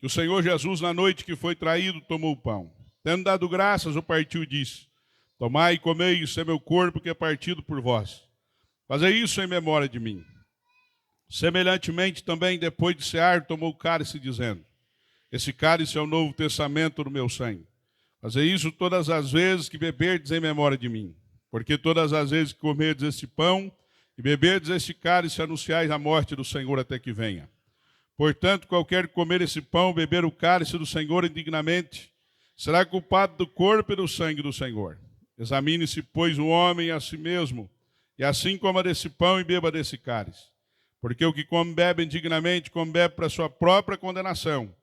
que o Senhor Jesus, na noite que foi traído, tomou o pão. Tendo dado graças, o partiu e disse: tomai e comei, isso é meu corpo que é partido por vós. Fazei isso em memória de mim. Semelhantemente também, depois de cear, tomou o cálice, dizendo: esse cálice é o novo testamento do meu sangue. Fazei isso todas as vezes que beberdes em memória de mim. Porque todas as vezes que comerdes este pão e beberdes este cálice, anunciais a morte do Senhor até que venha. Portanto, qualquer que comer esse pão, beber o cálice do Senhor indignamente, será culpado do corpo e do sangue do Senhor. Examine-se, pois, o homem a si mesmo, e assim coma desse pão e beba desse cálice. Porque o que come e bebe indignamente, come e bebe para sua própria condenação,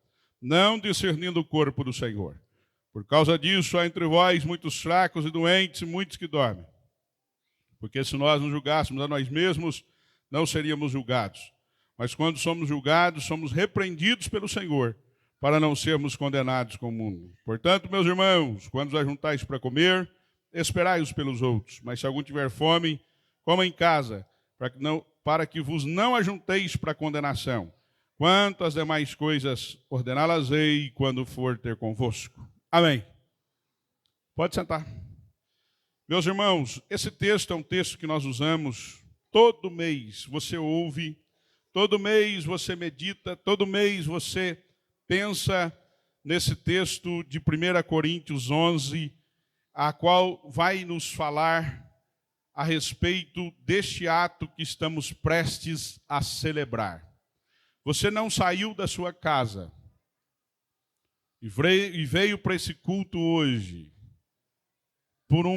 não discernindo o corpo do Senhor. Por causa disso, há entre vós muitos fracos e doentes e muitos que dormem. Porque se nós nos julgássemos a nós mesmos, não seríamos julgados. Mas quando somos julgados, somos repreendidos pelo Senhor, para não sermos condenados com o mundo. Portanto, meus irmãos, quando os ajuntais para comer, esperai-os pelos outros. Mas se algum tiver fome, coma em casa, para que vos não ajunteis para condenação. Quanto às demais coisas, ordená-las-ei quando for ter convosco. Amém. Pode sentar. Meus irmãos, esse texto é um texto que nós usamos todo mês. Você ouve, todo mês você medita, todo mês você pensa nesse texto de 1 Coríntios 11, a qual vai nos falar a respeito deste ato que estamos prestes a celebrar. Você não saiu da sua casa e veio para esse culto hoje por um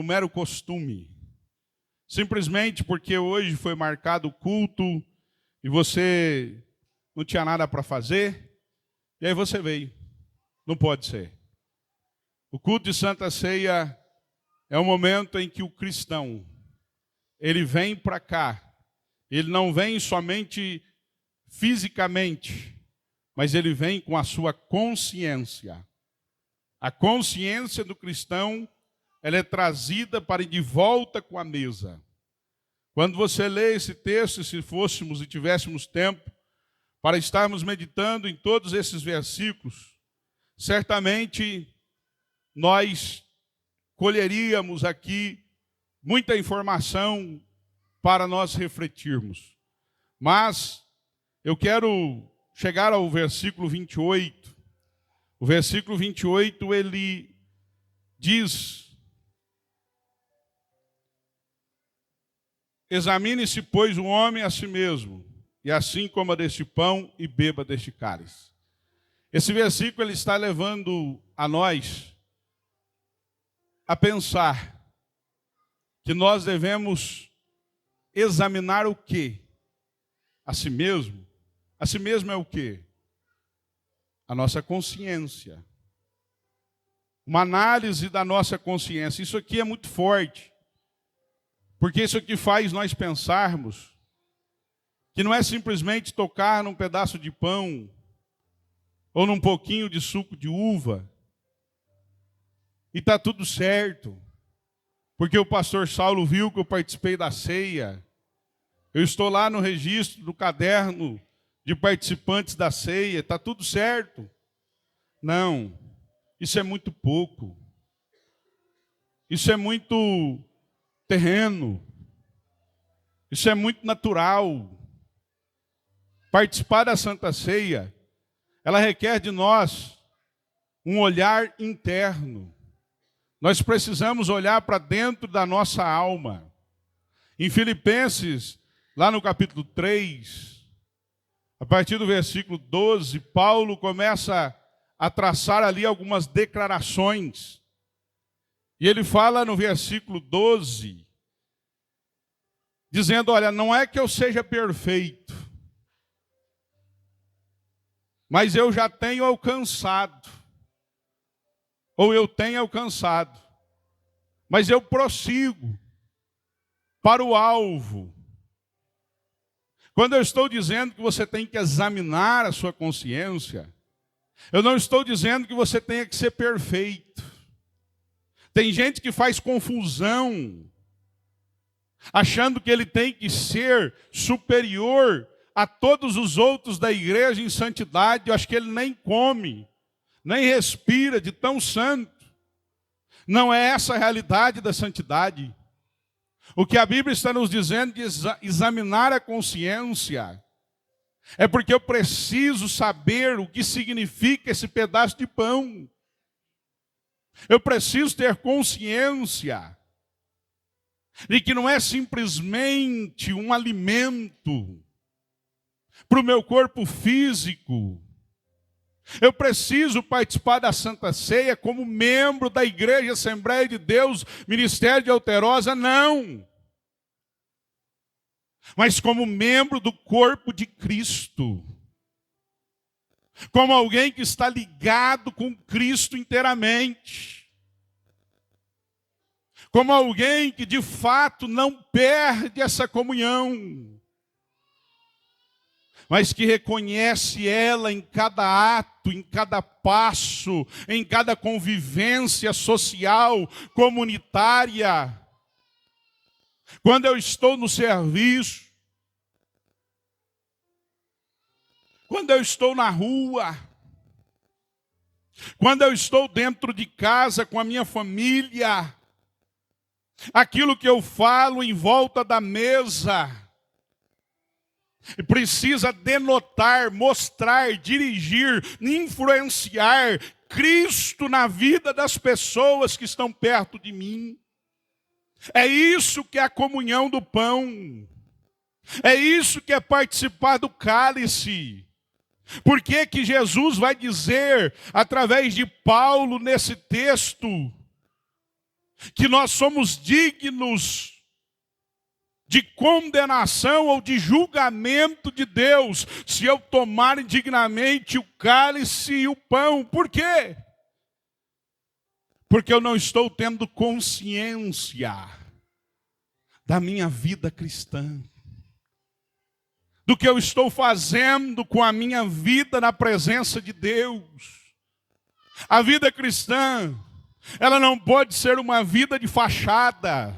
mero costume. Simplesmente porque hoje foi marcado o culto e você não tinha nada para fazer, e aí você veio. Não pode ser. O culto de Santa Ceia é o momento em que o cristão, ele vem para cá. Ele não vem somente fisicamente, mas ele vem com a sua consciência. A consciência do cristão, ela é trazida para ir de volta com a mesa. Quando você lê esse texto, se fôssemos e tivéssemos tempo para estarmos meditando em todos esses versículos, certamente nós colheríamos aqui muita informação para nós refletirmos. Mas eu quero chegar ao versículo 28. O versículo 28, ele diz: examine-se, pois, o homem a si mesmo, e assim coma deste pão e beba deste cálice. Esse versículo ele está levando a nós a pensar que nós devemos examinar o quê? A si mesmo. A si mesmo é o quê? A nossa consciência. Uma análise da nossa consciência. Isso aqui é muito forte. Porque isso aqui faz nós pensarmos que não é simplesmente tocar num pedaço de pão ou num pouquinho de suco de uva e está tudo certo. Porque o pastor Saulo viu que eu participei da ceia. Eu estou lá no registro do caderno de participantes da ceia. Está tudo certo. Não, isso é muito pouco. Isso é muito terreno. Isso é muito natural. Participar da Santa Ceia, ela requer de nós um olhar interno. Nós precisamos olhar para dentro da nossa alma. Em Filipenses, lá no capítulo 3, a partir do versículo 12, Paulo começa a traçar ali algumas declarações. E ele fala no versículo 12, dizendo: olha, não é que eu seja perfeito, mas eu já tenho alcançado. Ou eu tenho alcançado, mas eu prossigo para o alvo. Quando eu estou dizendo que você tem que examinar a sua consciência, eu não estou dizendo que você tenha que ser perfeito. Tem gente que faz confusão, achando que ele tem que ser superior a todos os outros da igreja em santidade, eu acho que ele nem come, nem respira de tão santo. Não é essa a realidade da santidade. O que a Bíblia está nos dizendo de examinar a consciência é porque eu preciso saber o que significa esse pedaço de pão. Eu preciso ter consciência de que não é simplesmente um alimento para o meu corpo físico. Eu preciso participar da Santa Ceia como membro da Igreja Assembleia de Deus, Ministério de Alterosa, não. Mas como membro do corpo de Cristo. Como alguém que está ligado com Cristo inteiramente. Como alguém que de fato não perde essa comunhão, mas que reconhece ela em cada ato, em cada passo, em cada convivência social, comunitária. Quando eu estou no serviço, quando eu estou na rua, quando eu estou dentro de casa com a minha família, aquilo que eu falo em volta da mesa, precisa denotar, mostrar, dirigir, influenciar Cristo na vida das pessoas que estão perto de mim. É isso que é a comunhão do pão. É isso que é participar do cálice. Por que que Jesus vai dizer, através de Paulo nesse texto, que nós somos dignos de condenação ou de julgamento de Deus, se eu tomar indignamente o cálice e o pão? Por quê? Porque eu não estou tendo consciência da minha vida cristã, do que eu estou fazendo com a minha vida na presença de Deus. A vida cristã, ela não pode ser uma vida de fachada,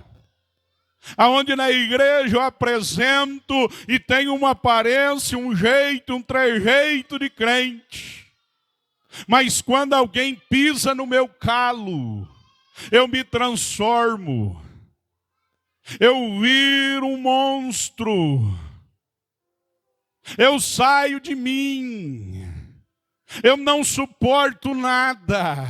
aonde na igreja eu apresento e tenho uma aparência, um jeito, um trejeito de crente. Mas quando alguém pisa no meu calo, eu me transformo. Eu viro um monstro. Eu saio de mim. Eu não suporto nada.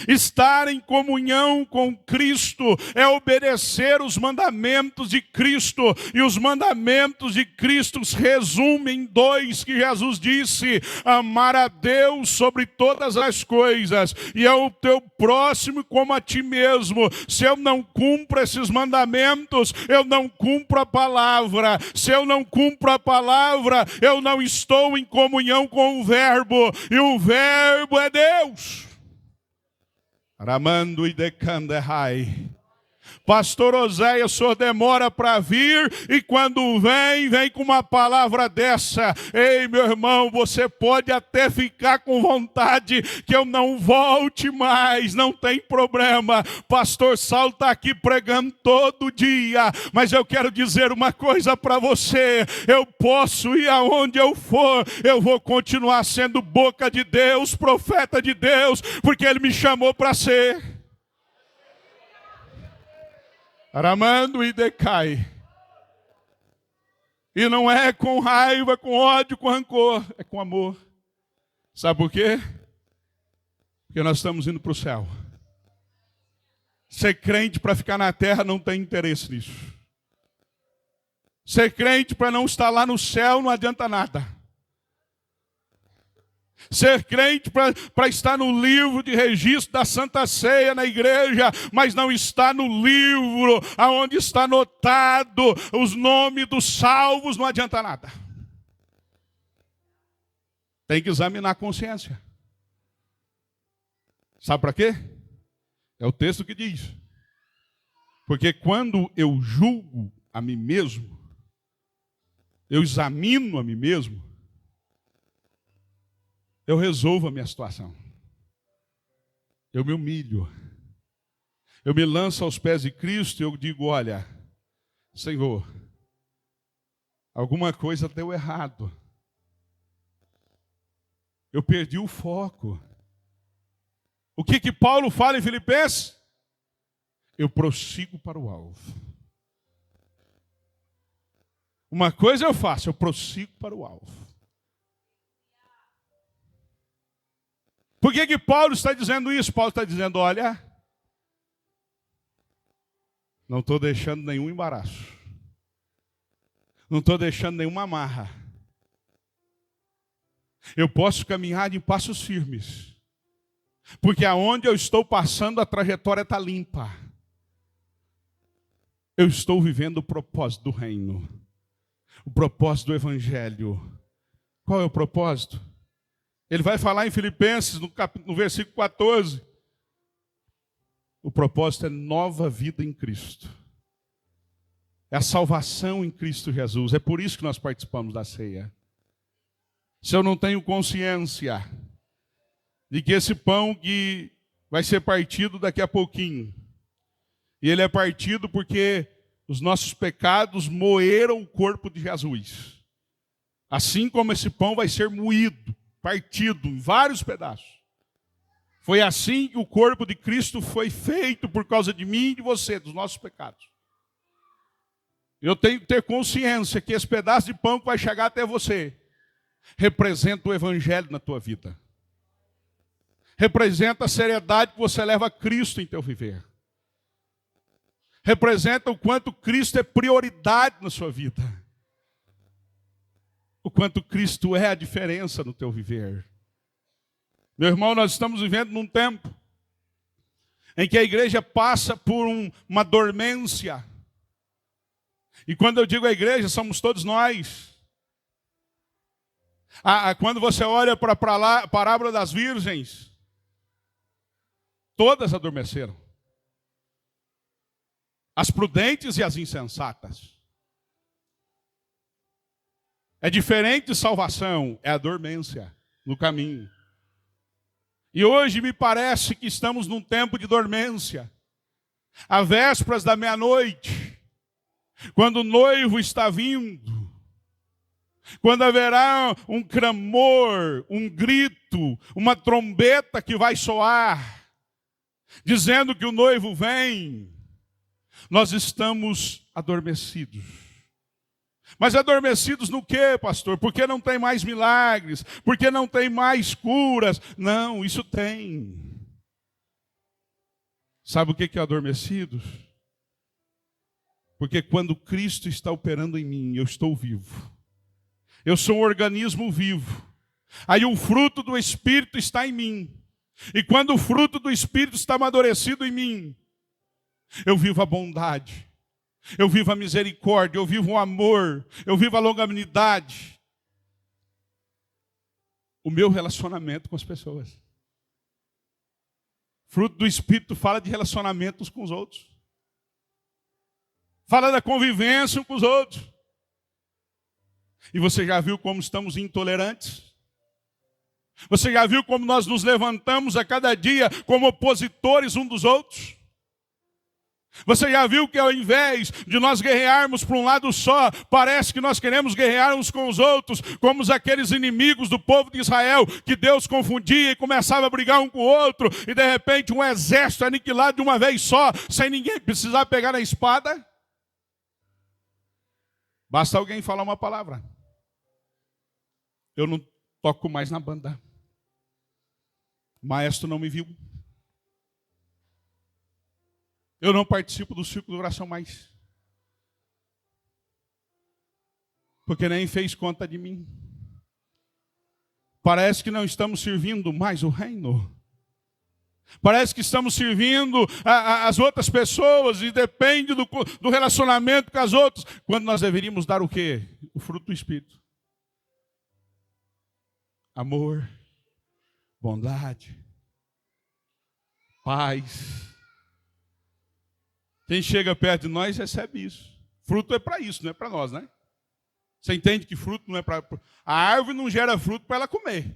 Estar em comunhão com Cristo é obedecer os mandamentos de Cristo. E os mandamentos de Cristo se resumem em dois que Jesus disse: amar a Deus sobre todas as coisas e ao teu próximo como a ti mesmo. Se eu não cumpro esses mandamentos, eu não cumpro a palavra. Se eu não cumpro a palavra, eu não estou em comunhão com o Verbo. E o Verbo é Deus. Ramando e decandehai. Pastor Oséias, o senhor demora para vir e quando vem com uma palavra dessa. Ei, meu irmão, você pode até ficar com vontade que eu não volte mais, não tem problema. Pastor Saulo está aqui pregando todo dia, mas eu quero dizer uma coisa para você. Eu posso ir aonde eu for, eu vou continuar sendo boca de Deus, profeta de Deus, porque Ele me chamou para ser. Aramando e decai. E não é com raiva, com ódio, com rancor, é com amor. Sabe por quê? Porque nós estamos indo para o céu. Ser crente para ficar na terra não tem interesse nisso. Ser crente para não estar lá no céu não adianta nada. Ser crente para estar no livro de registro da Santa Ceia na igreja, mas não está no livro onde está anotado os nomes dos salvos, não adianta nada. Tem que examinar a consciência. Sabe para quê? É o texto que diz. Porque quando eu julgo a mim mesmo, eu examino a mim mesmo, eu resolvo a minha situação. Eu me humilho. Eu me lanço aos pés de Cristo e eu digo: olha, Senhor, Alguma coisa deu errado. Eu perdi o foco. O que Paulo fala em Filipenses? Eu prossigo para o alvo. Uma coisa eu faço, eu prossigo para o alvo. Por que Paulo está dizendo isso? Paulo está dizendo, olha, não estou deixando nenhum embaraço. Não estou deixando nenhuma amarra. Eu posso caminhar em passos firmes. Porque aonde eu estou passando, a trajetória está limpa. Eu estou vivendo o propósito do reino. O propósito do evangelho. Qual é o propósito? Ele vai falar em Filipenses, no versículo 14. O propósito é nova vida em Cristo. É a salvação em Cristo Jesus. É por isso que nós participamos da ceia. Se eu não tenho consciência de que esse pão que vai ser partido daqui a pouquinho, e ele é partido porque os nossos pecados moeram o corpo de Jesus. Assim como esse pão vai ser moído, partido em vários pedaços. Foi assim que o corpo de Cristo foi feito por causa de mim e de você, dos nossos pecados. Eu tenho que ter consciência que esse pedaço de pão que vai chegar até você representa o evangelho na tua vida. Representa a seriedade que você leva a Cristo em teu viver. Representa o quanto Cristo é prioridade na sua vida. O quanto Cristo é a diferença no teu viver. Meu irmão, nós estamos vivendo num tempo em que a igreja passa por uma dormência. E quando eu digo a igreja, somos todos nós. Quando você olha para a parábola das virgens, todas adormeceram. As prudentes e as insensatas. É diferente de salvação, é a dormência no caminho. E hoje me parece que estamos num tempo de dormência. Às vésperas da meia-noite, quando o noivo está vindo, quando haverá um clamor, um grito, uma trombeta que vai soar, dizendo que o noivo vem, nós estamos adormecidos. Mas adormecidos no quê, pastor? Porque não tem mais milagres, porque não tem mais curas. Não, isso tem. Sabe o que é adormecidos? Porque quando Cristo está operando em mim, eu estou vivo. Eu sou um organismo vivo. Aí o fruto do Espírito está em mim. E quando o fruto do Espírito está amadurecido em mim, eu vivo a bondade. Eu vivo a misericórdia, eu vivo o amor, eu vivo a longanimidade. O meu relacionamento com as pessoas. Fruto do Espírito fala de relacionamentos com os outros. Fala da convivência com os outros. E você já viu como estamos intolerantes? Você já viu como nós nos levantamos a cada dia como opositores uns dos outros? Você já viu que ao invés de nós guerrearmos para um lado só, parece que nós queremos guerrear uns com os outros, como aqueles inimigos do povo de Israel, que Deus confundia e começava a brigar um com o outro, e de repente um exército aniquilado de uma vez só, sem ninguém precisar pegar na espada? Basta alguém falar uma palavra. Eu não toco mais na banda. O maestro não me viu. Eu não participo do círculo de oração mais. Porque nem fez conta de mim. Parece que não estamos servindo mais o reino. Parece que estamos servindo as outras pessoas e depende do relacionamento com as outras. Quando nós deveríamos dar o quê? O fruto do Espírito. Amor, bondade, paz. Quem chega perto de nós recebe isso. Fruto é para isso, não é para nós, né? Você entende que fruto não é para... A árvore não gera fruto para ela comer.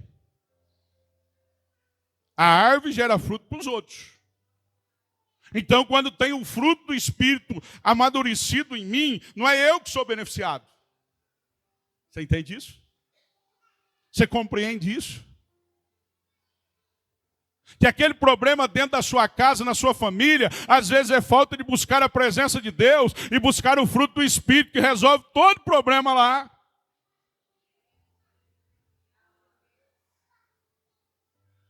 A árvore gera fruto para os outros. Então, quando tem o fruto do Espírito amadurecido em mim, não é eu que sou beneficiado. Você entende isso? Você compreende isso? Que aquele problema dentro da sua casa, na sua família, às vezes é falta de buscar a presença de Deus e buscar o fruto do Espírito que resolve todo problema lá.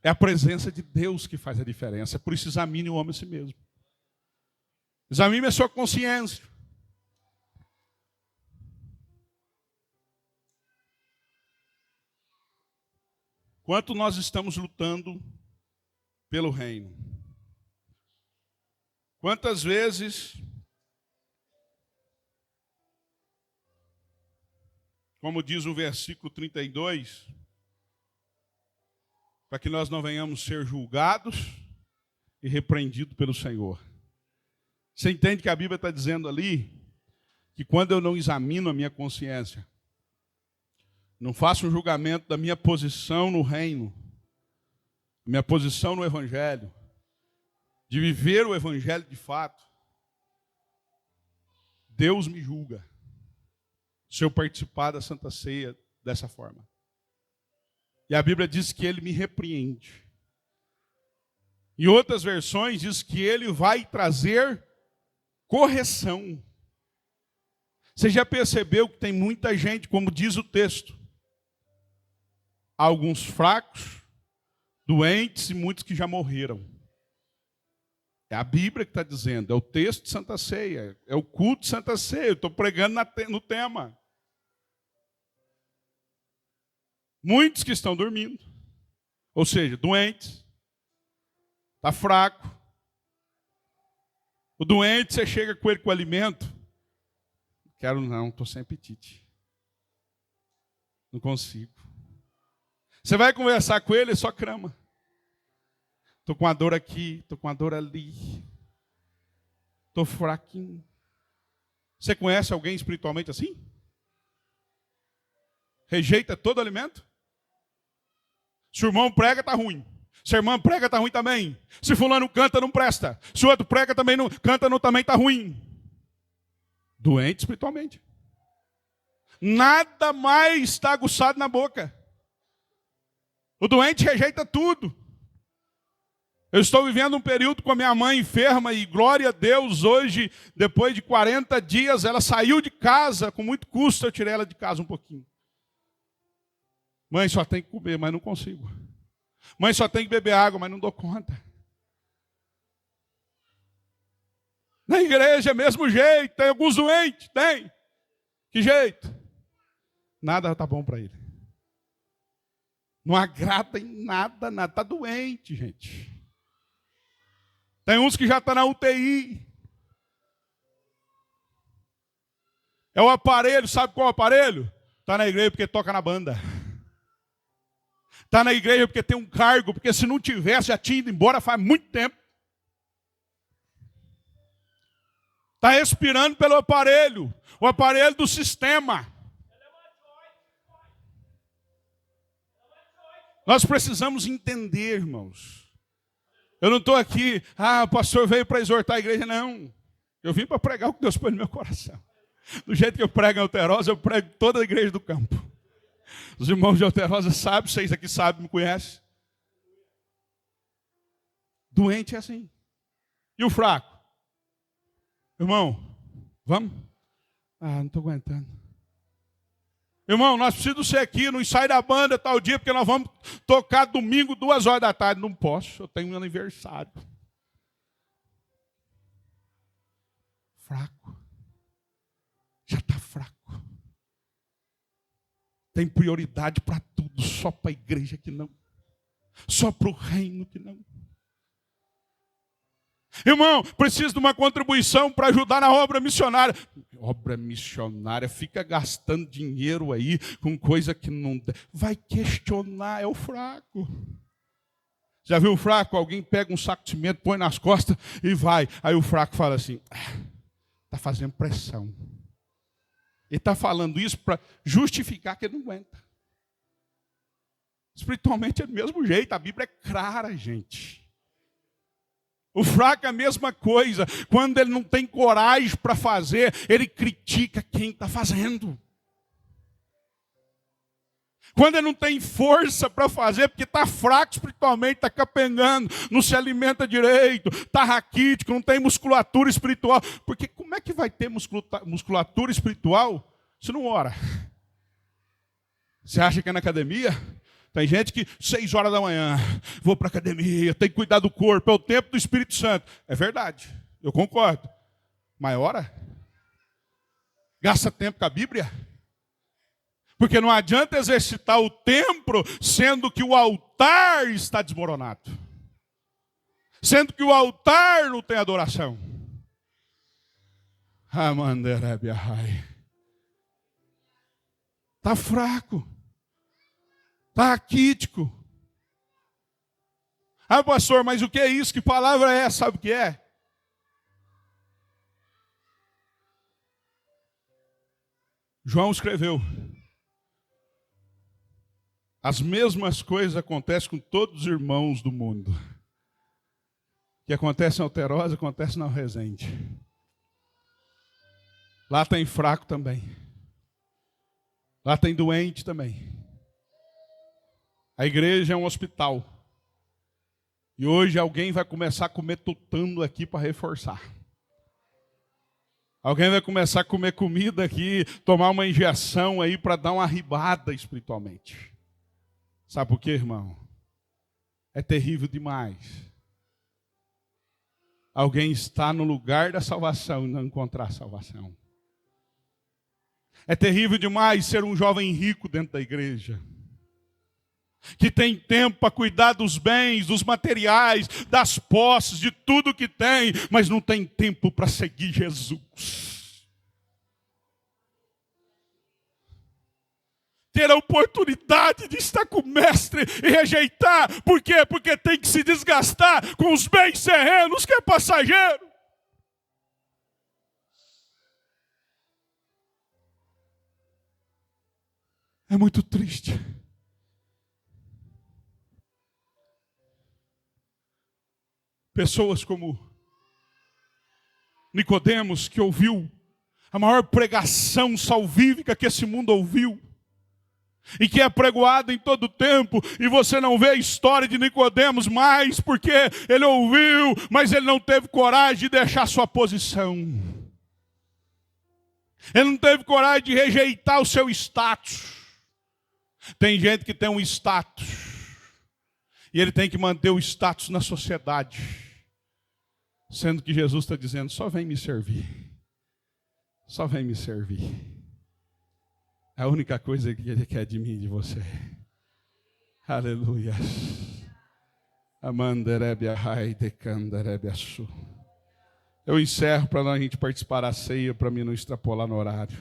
É a presença de Deus que faz a diferença. Por isso examine o homem a si mesmo. Examine a sua consciência. Quanto nós estamos lutando pelo reino? Quantas vezes, como diz o versículo 32, para que nós não venhamos ser julgados e repreendidos pelo Senhor. Você entende que a Bíblia está dizendo ali que quando eu não examino a minha consciência, não faço um julgamento da minha posição no reino, minha posição no Evangelho, de viver o Evangelho de fato, Deus me julga se eu participar da Santa Ceia dessa forma. E a Bíblia diz que Ele me repreende. Em outras versões diz que Ele vai trazer correção. Você já percebeu que tem muita gente, como diz o texto, alguns fracos, doentes e muitos que já morreram. É a Bíblia que está dizendo, é o texto de Santa Ceia, é o culto de Santa Ceia, eu estou pregando no tema. Muitos que estão dormindo, ou seja, doentes, está fraco. O doente, você chega com ele com alimento, quero não, estou sem apetite. Não consigo. Você vai conversar com ele, ele só crama. Estou com a dor aqui, estou com a dor ali. Estou fraquinho. Você conhece alguém espiritualmente assim? Rejeita todo alimento? Se o irmão prega, está ruim. Se a irmã prega, está ruim também. Se fulano canta, não presta. Se o outro prega, também não canta, não, também está ruim. Doente espiritualmente. Nada mais está aguçado na boca. O doente rejeita tudo. Eu estou vivendo um período com a minha mãe enferma e glória a Deus, hoje, depois de 40 dias, ela saiu de casa, com muito custo eu tirei ela de casa um pouquinho. Mãe, só tem que comer, mas não consigo. Mãe, só tem que beber água, mas não dou conta. Na igreja é mesmo jeito, tem alguns doentes, tem. Que jeito? Nada está bom para ele. Não agrada em nada, nada. Está doente, gente. Tem uns que já estão na UTI. É o aparelho, sabe qual é o aparelho? Está na igreja porque toca na banda. Está na igreja porque tem um cargo, porque se não tivesse, já tinha ido embora faz muito tempo. Está respirando pelo aparelho, o aparelho do sistema. Nós precisamos entender, irmãos. Eu não estou aqui, o pastor veio para exortar a igreja, não. Eu vim para pregar o que Deus pôs no meu coração. Do jeito que eu prego em Alterosa, eu prego toda a igreja do campo. Os irmãos de Alterosa sabem, vocês aqui sabem, me conhecem. Doente é assim. E o fraco? Irmão, vamos? Não estou aguentando. Irmão, nós precisamos ser aqui no ensaio da banda tal dia, porque nós vamos tocar domingo, 2h da tarde. Não posso, eu tenho um aniversário. Fraco. Já está fraco. Tem prioridade para tudo, só para a igreja que não. Só para o reino que não. Irmão, preciso de uma contribuição para ajudar na obra missionária. Obra missionária, fica gastando dinheiro aí com coisa que não dá. Vai questionar, é o fraco. Já viu o fraco? Alguém pega um saco de cimento, põe nas costas e vai. Aí o fraco fala assim, está fazendo pressão. Ele está falando isso para justificar que ele não aguenta. Espiritualmente é do mesmo jeito, a Bíblia é clara, gente. O fraco é a mesma coisa. Quando ele não tem coragem para fazer, ele critica quem está fazendo. Quando ele não tem força para fazer, porque está fraco espiritualmente, está capengando, não se alimenta direito, está raquítico, não tem musculatura espiritual. Porque como é que vai ter musculatura espiritual se não ora? Você acha que é na academia? Tem gente que 6 horas da manhã, vou para a academia, tem que cuidar do corpo, é o tempo do Espírito Santo. É verdade, eu concordo. Mas ora? Gasta tempo com a Bíblia? Porque não adianta exercitar o templo, sendo que o altar está desmoronado. Sendo que o altar não tem adoração. Está fraco. Está raquítico. Ah, pastor, mas o que é isso? Que palavra é essa? Sabe o que é? João escreveu. As mesmas coisas acontecem com todos os irmãos do mundo. O que acontece em Alterosa, acontece na Resende. Lá tem fraco também. Lá tem doente também. A igreja é um hospital. E hoje alguém vai começar a comer tutano aqui para reforçar. Alguém vai começar a comer comida aqui, tomar uma injeção aí para dar uma arribada espiritualmente. Sabe por quê, irmão? É terrível demais. Alguém está no lugar da salvação e não encontrar salvação. É terrível demais ser um jovem rico dentro da igreja, que tem tempo para cuidar dos bens, dos materiais, das posses, de tudo que tem, mas não tem tempo para seguir Jesus. Ter a oportunidade de estar com o mestre e rejeitar. Por quê? Porque tem que se desgastar com os bens terrenos, que é passageiro. É muito triste. Pessoas como Nicodemos, que ouviu a maior pregação salvífica que esse mundo ouviu, e que é pregoado em todo o tempo, e você não vê a história de Nicodemos mais, porque ele ouviu, mas ele não teve coragem de deixar sua posição. Ele não teve coragem de rejeitar o seu status. Tem gente que tem um status, e ele tem que manter o status na sociedade, sendo que Jesus está dizendo, só vem me servir. Só vem me servir. É a única coisa que Ele quer de mim e de você. Aleluia. Eu encerro para a gente participar da ceia, para mim não extrapolar no horário.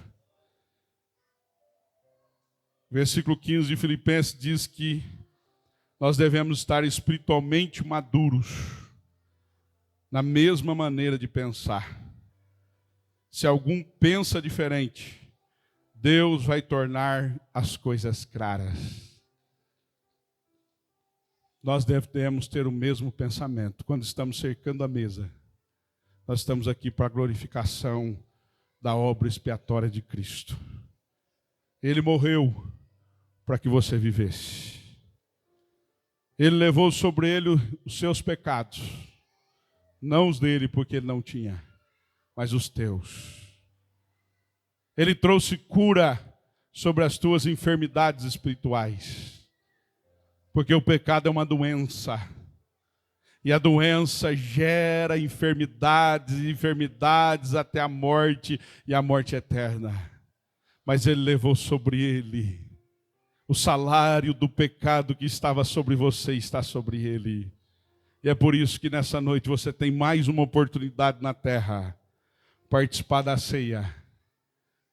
Versículo 15 de Filipenses diz que nós devemos estar espiritualmente maduros, na mesma maneira de pensar. Se algum pensa diferente, Deus vai tornar as coisas claras. Nós devemos ter o mesmo pensamento. Quando estamos cercando a mesa, nós estamos aqui para a glorificação da obra expiatória de Cristo. Ele morreu para que você vivesse. Ele levou sobre ele os seus pecados. Não os dele, porque ele não tinha, mas os teus. Ele trouxe cura sobre as tuas enfermidades espirituais. Porque o pecado é uma doença. E a doença gera enfermidades até a morte e a morte eterna. Mas ele levou sobre ele. O salário do pecado que estava sobre você está sobre ele. E é por isso que nessa noite você tem mais uma oportunidade na terra. Participar da ceia.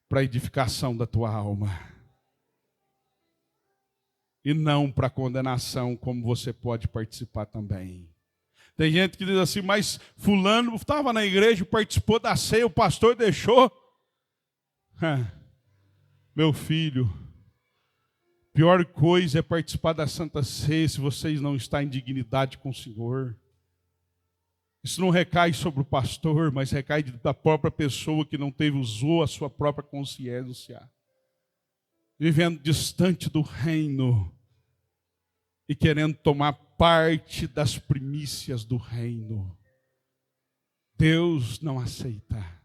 Para a edificação da tua alma. E não para condenação, como você pode participar também. Tem gente que diz assim, mas fulano estava na igreja, participou da ceia, o pastor deixou. Meu filho, pior coisa é participar da Santa Ceia se vocês não estão em dignidade com o Senhor. Isso não recai sobre o pastor, mas recai da própria pessoa que não usou a sua própria consciência. vivendo distante do reino e querendo tomar parte das primícias do reino. Deus não aceita.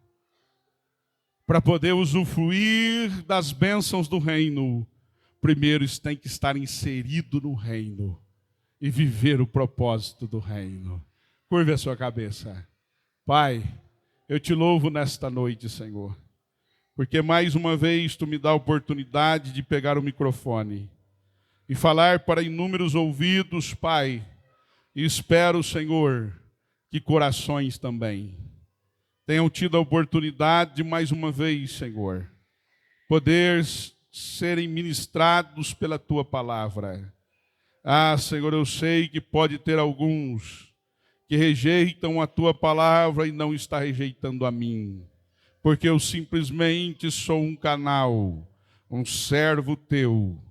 Para poder usufruir das bênçãos do reino, primeiro tem que estar inserido no reino e viver o propósito do reino. Curve a sua cabeça. Pai, eu te louvo nesta noite, Senhor, porque mais uma vez tu me dá a oportunidade de pegar o microfone e falar para inúmeros ouvidos, Pai, e espero, Senhor, que corações também tenham tido a oportunidade de mais uma vez, Senhor, poder serem ministrados pela tua palavra. Ah, Senhor, eu sei que pode ter alguns que rejeitam a tua palavra e não está rejeitando a mim, porque eu simplesmente sou um canal, um servo teu.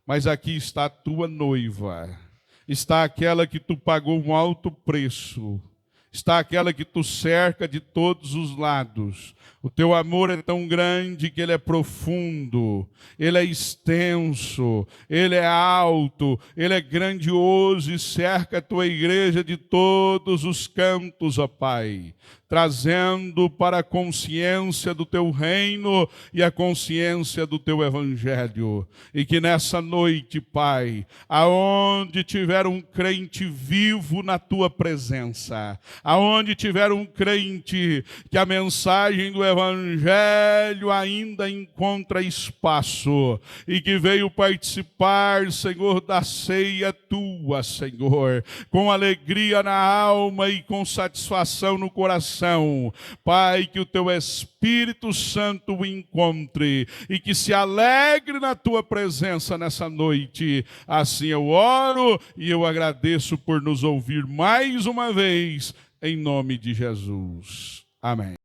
Mas aqui está a tua noiva, está aquela que tu pagou um alto preço, está aquela que tu cerca de todos os lados. O teu amor é tão grande que ele é profundo, ele é extenso, ele é alto, ele é grandioso e cerca a tua igreja de todos os cantos, ó Pai, trazendo para a consciência do teu reino e a consciência do teu evangelho. E que nessa noite, Pai, aonde tiver um crente vivo na tua presença, aonde tiver um crente que a mensagem do evangelho ainda encontra espaço e que veio participar, Senhor, da ceia tua, Senhor, com alegria na alma e com satisfação no coração, Pai, que o teu Espírito Santo o encontre e que se alegre na tua presença nessa noite. Assim eu oro e eu agradeço por nos ouvir mais uma vez, em nome de Jesus. Amém.